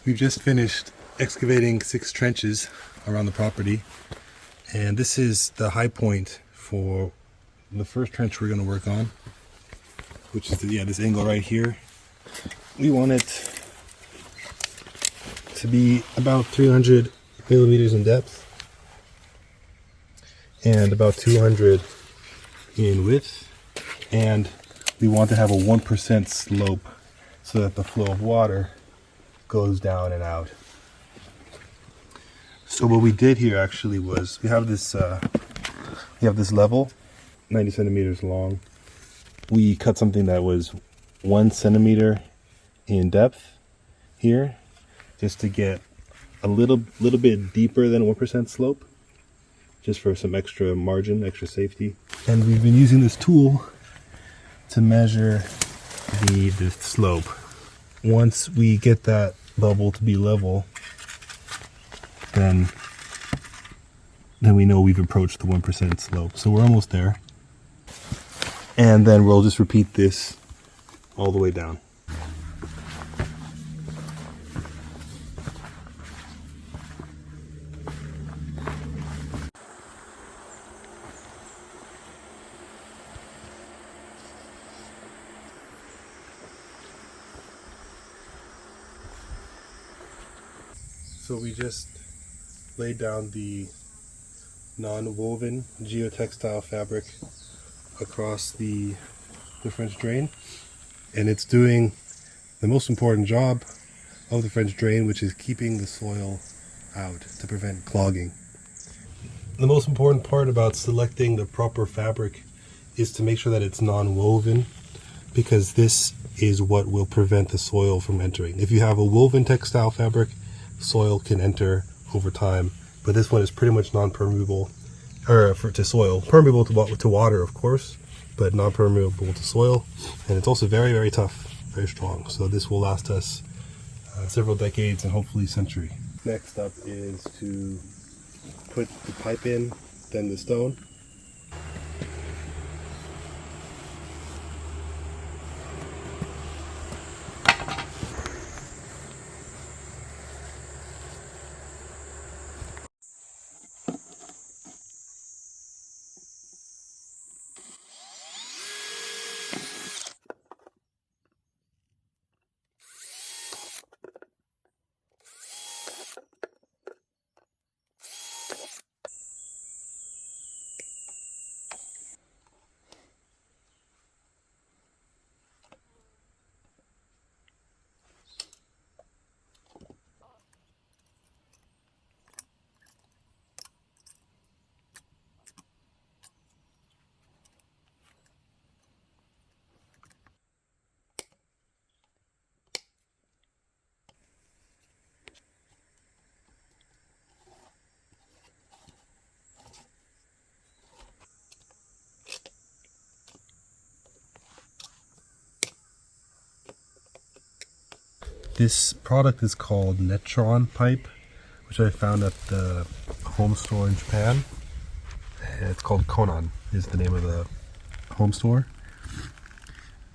We've just finished excavating 6 trenches around the property, and this is the high point for the first trench we're going to work on, which is this angle right here. We want it to be about 300 millimeters in depth and about 200 in width, and we want to have a 1% slope so that the flow of water goes down and out. So what we did here actually was we have this level 90 centimeters long. We cut something that was 1 centimeter in depth here, just to get a little bit deeper than 1% slope, just for some extra margin, extra safety. And we've been using this tool to measure the slope. Once we get that bubble to be level, then we know we've approached the 1% slope. So we're almost there. And then we'll just repeat this all the way down. So we just laid down the non-woven geotextile fabric across the French drain, and it's doing the most important job of the French drain, which is keeping the soil out to prevent clogging. The most important part about selecting the proper fabric is to make sure that it's non-woven, because this is what will prevent the soil from entering. If you have a woven textile fabric, soil can enter over time, but this one is pretty much non-permeable to soil. Permeable to water, of course, but non-permeable to soil. And it's also very, very tough, very strong. So this will last us several decades and hopefully a century. Next up is to put the pipe in, then the stone. This product is called Netron pipe, which I found at the home store in Japan. It's called Conan, is the name of the home store.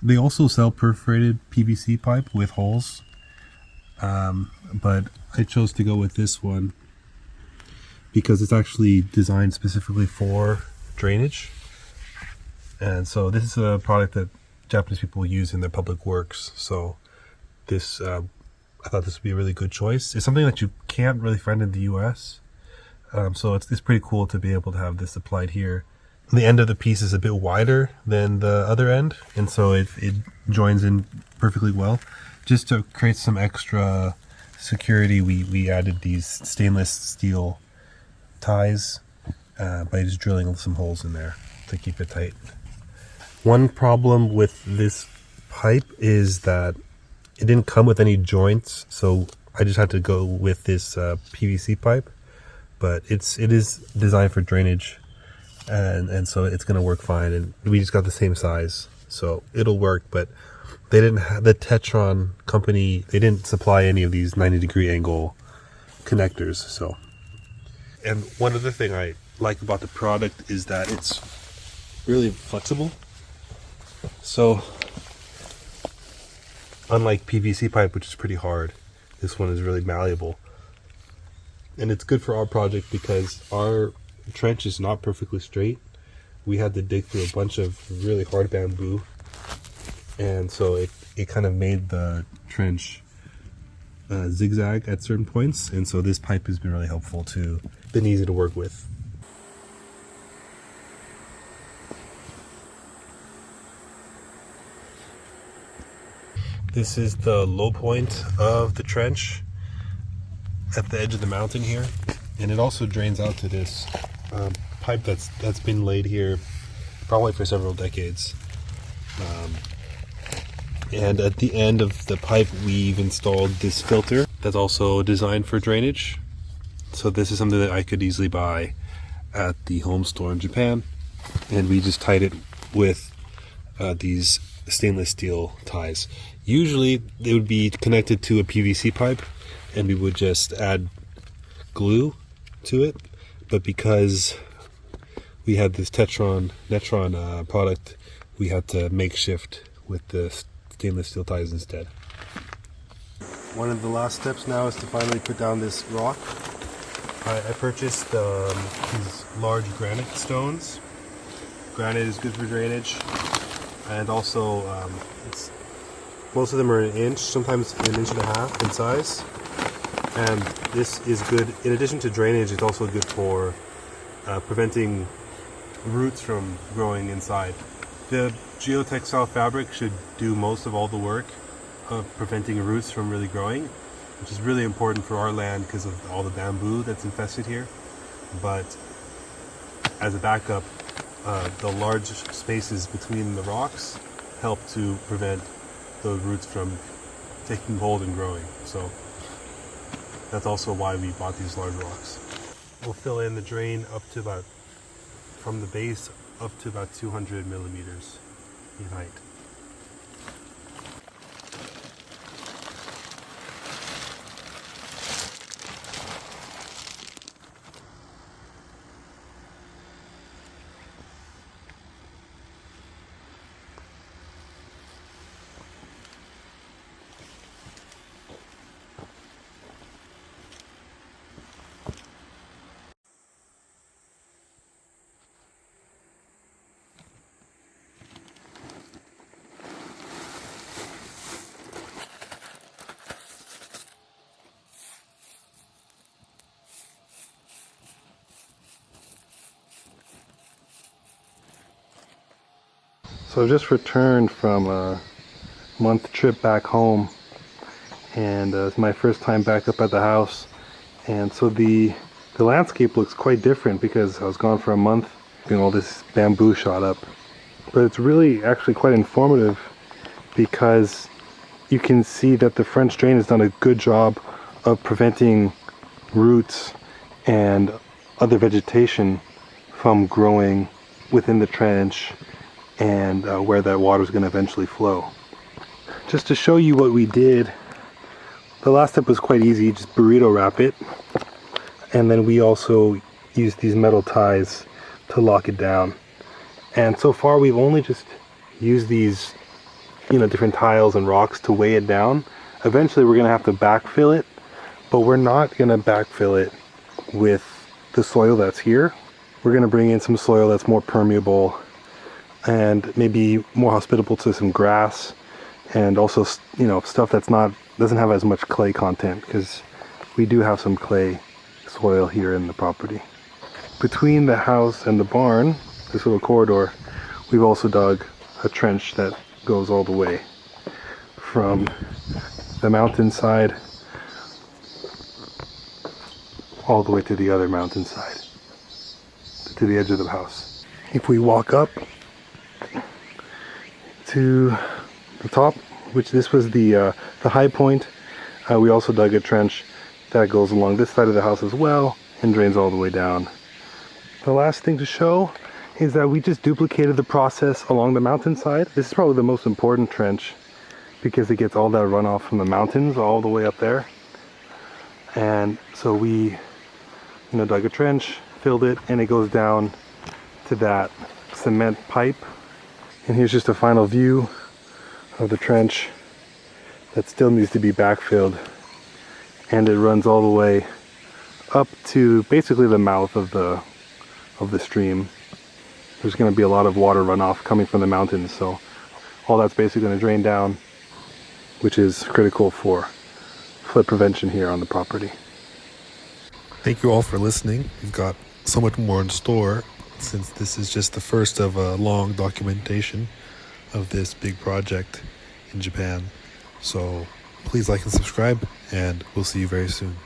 They also sell perforated PVC pipe with holes, but I chose to go with this one because it's actually designed specifically for drainage. And so this is a product that Japanese people use in their public works. So this, I thought this would be a really good choice. It's something that you can't really find in the US. So it's pretty cool to be able to have this applied here. The end of the piece is a bit wider than the other end, and so it joins in perfectly well. Just to create some extra security, we added these stainless steel ties by just drilling some holes in there to keep it tight. One problem with this pipe is that it didn't come with any joints, so I just had to go with this PVC pipe. But it is designed for drainage, and so it's going to work fine. And we just got the same size, so it'll work. But they didn't have, the Netron company, they didn't supply any of these 90-degree angle connectors. So, and one other thing I like about the product is that it's really flexible. So unlike PVC pipe, which is pretty hard, This one is really malleable. And it's good for our project because our trench is not perfectly straight. We had to dig through a bunch of really hard bamboo, and so it kind of made the trench zigzag at certain points, and so this pipe has been really helpful too. Been easy to work with. This is the low point of the trench at the edge of the mountain here, and it also drains out to this pipe that's been laid here probably for several decades. And at the end of the pipe we've installed this filter that's also designed for drainage. So this is something that I could easily buy at the home store in Japan, and we just tied it with these stainless steel ties. Usually they would be connected to a PVC pipe and we would just add glue to it, but because we had this Netron product, we had to makeshift with the stainless steel ties instead. One of the last steps now is to finally put down this rock. I purchased these large granite stones. Granite is good for drainage, and also most of them are an inch, sometimes an inch and a half in size. And this is good, in addition to drainage, it's also good for preventing roots from growing inside. The geotextile fabric should do most of all the work of preventing roots from really growing, which is really important for our land because of all the bamboo that's infested here. But as a backup, the large spaces between the rocks help to prevent those roots from taking hold and growing. So that's also why we bought these large rocks. We'll fill in the drain up to about, from the base up to about 200 millimeters in height. So I've just returned from a month trip back home, and it's my first time back up at the house, and so the landscape looks quite different because I was gone for a month and all this bamboo shot up. But it's really actually quite informative because you can see that the French drain has done a good job of preventing roots and other vegetation from growing within the trench and where that water is going to eventually flow. Just to show you what we did, the last step was quite easy. Just burrito wrap it, and then we also used these metal ties to lock it down. And so far we've only just used these, different tiles and rocks to weigh it down. Eventually we're going to have to backfill it, but we're not going to backfill it with the soil that's here. We're going to bring in some soil that's more permeable and maybe more hospitable to some grass, and also stuff that's doesn't have as much clay content, because we do have some clay soil here in the property. Between the house and the barn, this little corridor, we've also dug a trench that goes all the way from the mountainside all the way to the other mountainside, to the edge of the house. If we walk up to the top, which this was the high point, we also dug a trench that goes along this side of the house as well and drains all the way down. The last thing to show is that we just duplicated the process along the mountainside. This is probably the most important trench because it gets all that runoff from the mountains all the way up there. And so we dug a trench, filled it, and it goes down to that cement pipe. And here's just a final view of the trench that still needs to be backfilled and it runs all the way up to basically the mouth of the stream. There's going to be a lot of water runoff coming from the mountains, so all that's basically going to drain down, which is critical for flood prevention here on the property. Thank you all for listening. We've got so much more in store, since this is just the first of a long documentation of this big project in Japan. So please like and subscribe, and we'll see you very soon.